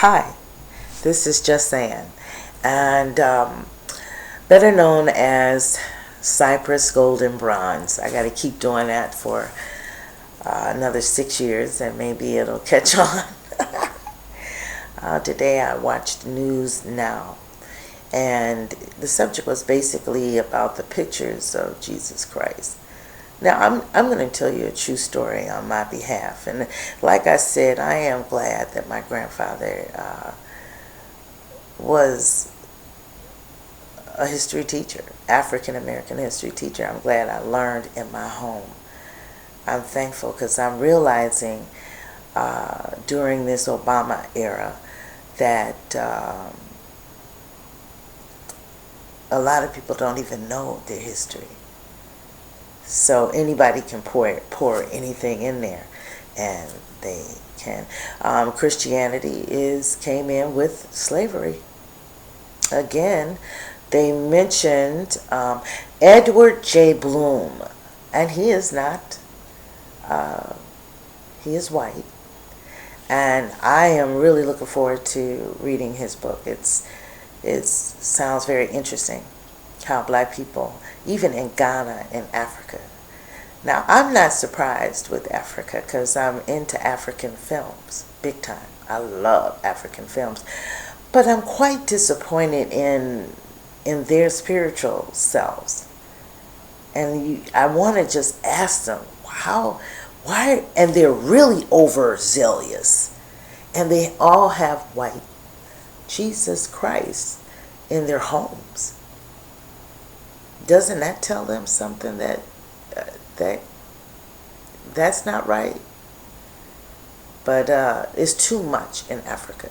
Hi, this is Just Saying, and better known as Cypress Golden Bronze. I got to keep doing that for another 6 years, and maybe it'll catch on. Today I watched News Now, and the subject was basically about the pictures of Jesus Christ. Now, I'm going to tell you a true story on my behalf. And like I said, I am glad that my grandfather was a history teacher, African American history teacher. I'm glad I learned in my home. I'm thankful because I'm realizing during this Obama era that a lot of people don't even know their history. So anybody can pour anything in there, and they can. Christianity came in with slavery. Again, they mentioned Edward J. Bloom, and he is not. He is white, and I am really looking forward to reading his book. It sounds very interesting how black people, even in Ghana and Africa. Now, I'm not surprised with Africa because I'm into African films big time. I love African films. But I'm quite disappointed in their spiritual selves. And I want to just ask them, why, and they're really overzealous. And they all have white Jesus Christ in their homes. Doesn't that tell them something that's not right? But it's too much in Africa.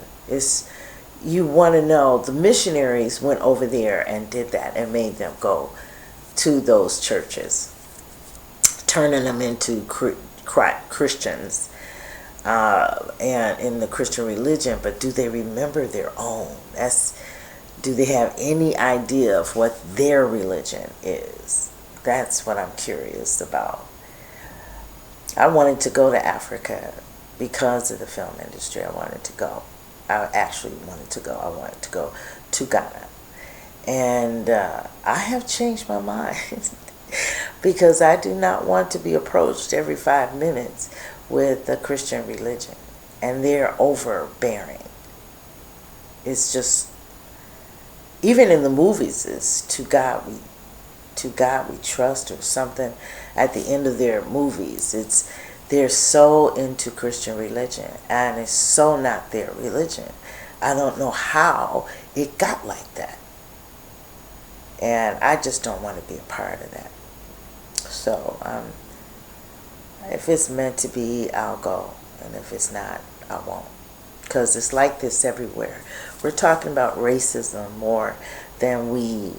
You want to know, the missionaries went over there and did that and made them go to those churches, turning them into Christians and in the Christian religion. But do they remember their own? Do they have any idea of what their religion is? That's what I'm curious about. I wanted to go to Africa because of the film industry. I wanted to go. I actually wanted to go. I wanted to go to Ghana. And I have changed my mind because I do not want to be approached every 5 minutes with the Christian religion. And they're overbearing. It's just, even in the movies, it's to God we trust or something. At the end of their movies, they're so into Christian religion, and it's so not their religion. I don't know how it got like that, and I just don't want to be a part of that. So if it's meant to be, I'll go, and if it's not, I won't, because it's like this everywhere. We're talking about racism more than we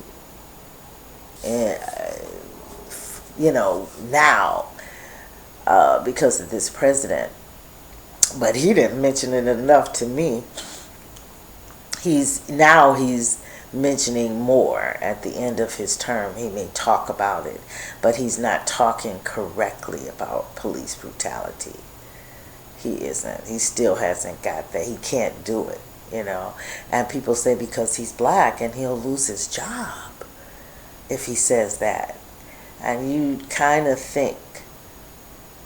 now because of this president. But he didn't mention it enough to me. He's mentioning more at the end of his term. He may talk about it, but he's not talking correctly about police brutality. He isn't. He still hasn't got that. He can't do it, And people say because he's black and he'll lose his job if he says that. And you kind of think,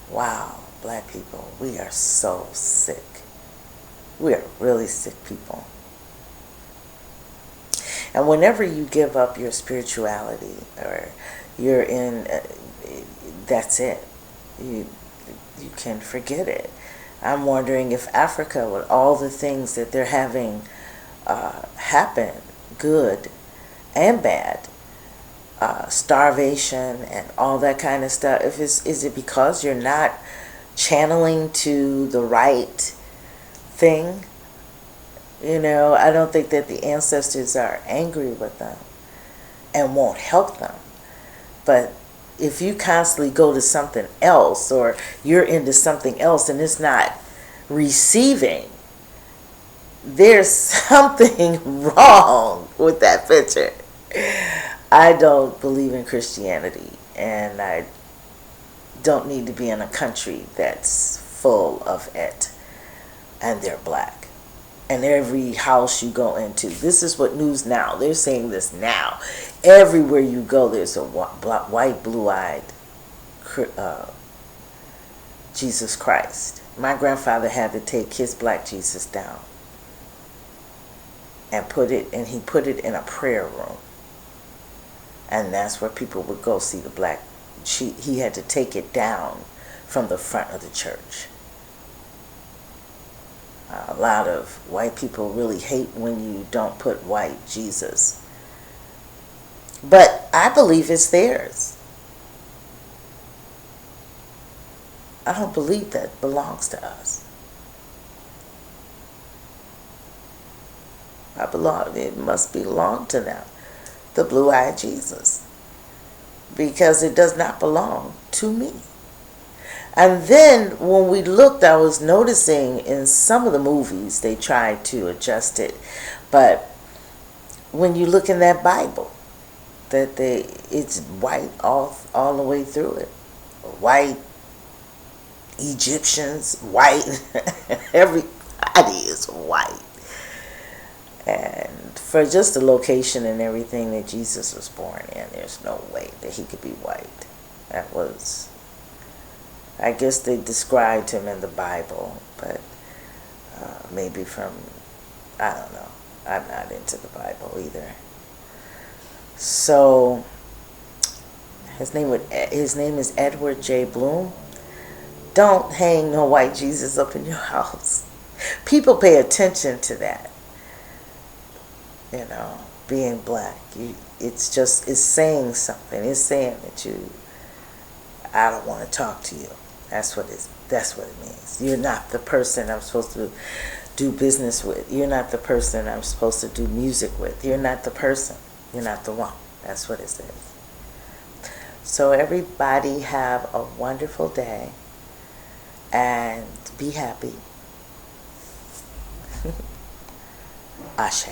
wow, black people, we are so sick. We are really sick people. And whenever you give up your spirituality or you're in, that's it. You can forget it. I'm wondering if Africa, with all the things that they're having happen, good and bad, starvation and all that kind of stuff, is it because you're not channeling to the right thing? I don't think that the ancestors are angry with them and won't help them. But if you constantly go to something else, or you're into something else and it's not receiving, there's something wrong with that picture. I don't believe in Christianity, and I don't need to be in a country that's full of it, and they're black. And every house you go into, this is what News Now, they're saying this now. Everywhere you go, there's a white, blue-eyed Jesus Christ. My grandfather had to take his black Jesus down and he put it in a prayer room. And that's where people would go see the black. He had to take it down from the front of the church. A lot of white people really hate when you don't put white Jesus. But I believe it's theirs. I don't believe that belongs to us. It must belong to them, the blue-eyed Jesus, because it does not belong to me. And then when we looked, I was noticing in some of the movies they tried to adjust it, but when you look in that Bible, it's white all the way through it. White Egyptians, white, everybody is white. And for just the location and everything that Jesus was born in, there's no way that he could be white. That was, I guess they described him in the Bible, but maybe from, I don't know. I'm not into the Bible either. So his name is Edward J. Bloom. Don't hang no white Jesus up in your house. People pay attention to that. You know, being black. It's saying something. It's saying that I don't want to talk to you. That's what it means. You're not the person I'm supposed to do business with. You're not the person I'm supposed to do music with. You're not the person. You're not the one. That's what it says. So everybody have a wonderful day and be happy. Ashe.